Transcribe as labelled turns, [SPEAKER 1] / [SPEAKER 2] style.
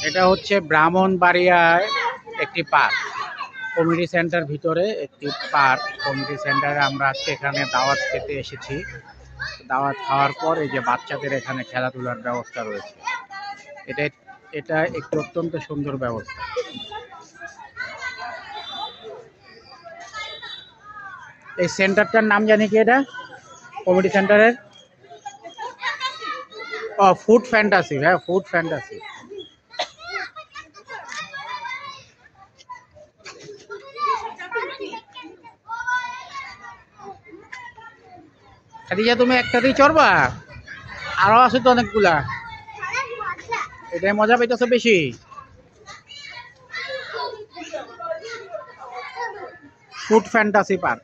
[SPEAKER 1] এটা হচ্ছে ব্রাহ্মণবাড়িয়ায় একটি পার্ক, কমিউনিটি সেন্টার ভিতরে একটি পার্ক। কমিউনিটি সেন্টারে আমরা আজকে এখানে দাওয়াত খেতে এসেছি। দাওয়াত খাওয়ার পর এই যে বাচ্চাদের এখানে খেলাধুলার ব্যবস্থা রয়েছে। এটা এটা একটি অত্যন্ত সুন্দর ব্যবস্থা। এই সেন্টারটার নাম জানি কি? এটা কমিউনিটি সেন্টারের ফুড ফ্যান্টাসি। হ্যাঁ, ফুড ফ্যান্টাসি। খাদিজা, তুমি একটাতেই চড়বা? আরো আছে তো অনেকগুলা। এটাই মজা পাইতেছো বেশি? Food fantasy park.